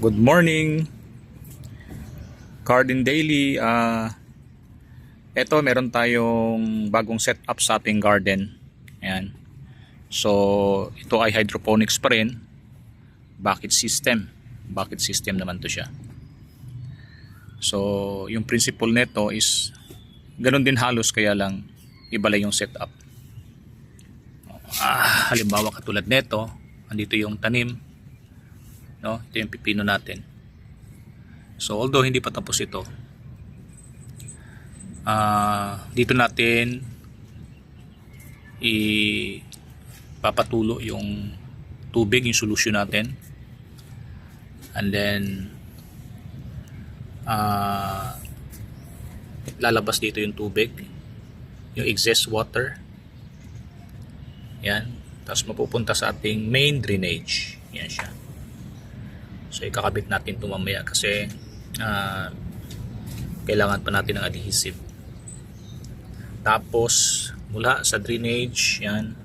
Good morning, Garden Daily. Eto, meron tayong bagong setup sa ating garden. Ayan. So, ito ay hydroponics pa rin. Bucket system. Bucket system naman to siya. So, yung principle nito is ganun din halos, kaya lang iba lang yung setup. Halimbawa katulad nito, andito yung tanim. No, ito yung pipino natin. So although hindi pa tapos ito, dito natin ipapatulo yung tubig, yung solution natin, and then lalabas dito yung tubig, yung excess water. Yan, tapos mapupunta sa ating main drainage. Yan siya. So ikakabit natin ito mamaya kasi kailangan pa natin ng adhesive. Tapos mula sa drainage, yan,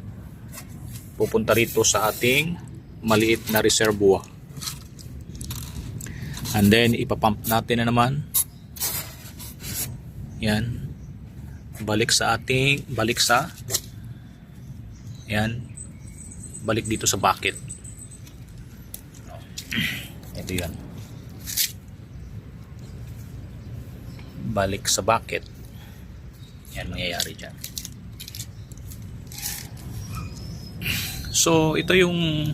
pupunta rito sa ating maliit na reservoir. And then ipapump natin na naman. Yan. Balik dito sa bucket. Ito yan. Balik sa bucket. Yan mangyayari dyan. So ito yung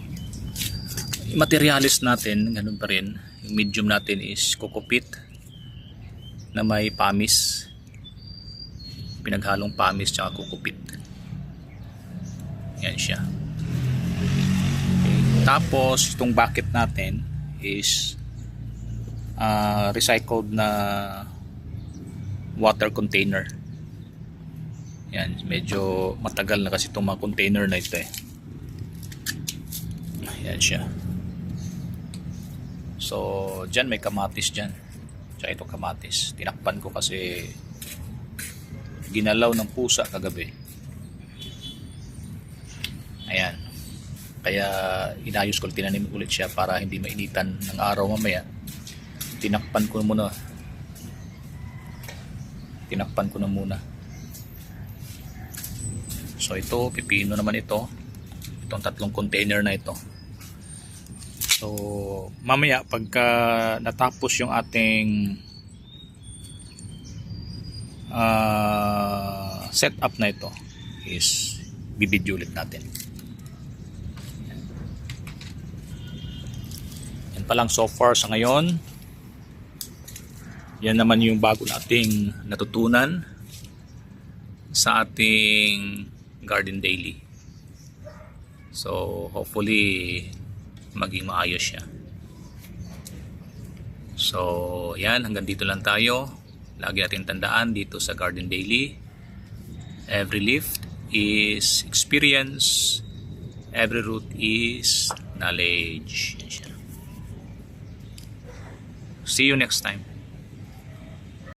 materialis natin. Ganun pa rin. Yung medium natin is kokopit na may pamis. Pinaghalong pamis tsaka kokopit. Yan siya. Okay. Tapos itong bucket natin is recycled na water container. Yan, medyo matagal na kasi itong mga container na ito eh. Yan siya. So dyan may kamatis dyan. Tsaka ito kamatis. Tinakpan ko kasi ginalaw ng pusa kagabi. Ayan. Kaya inayos ko, tinanim ulit siya para hindi mainitan ng araw mamaya. Tinakpan ko na muna. So ito, pipino naman ito. Itong tatlong container na ito. So mamaya pagka natapos yung ating setup na ito is bibidyo ulit natin. Yan pa lang so far sa ngayon. Yan naman yung bago nating natutunan sa ating Garden Daily. So hopefully maging maayos siya. So yan, hanggang dito lang tayo. Lagi natin tandaan dito sa Garden Daily, every leaf is experience, every root is knowledge. See you next time.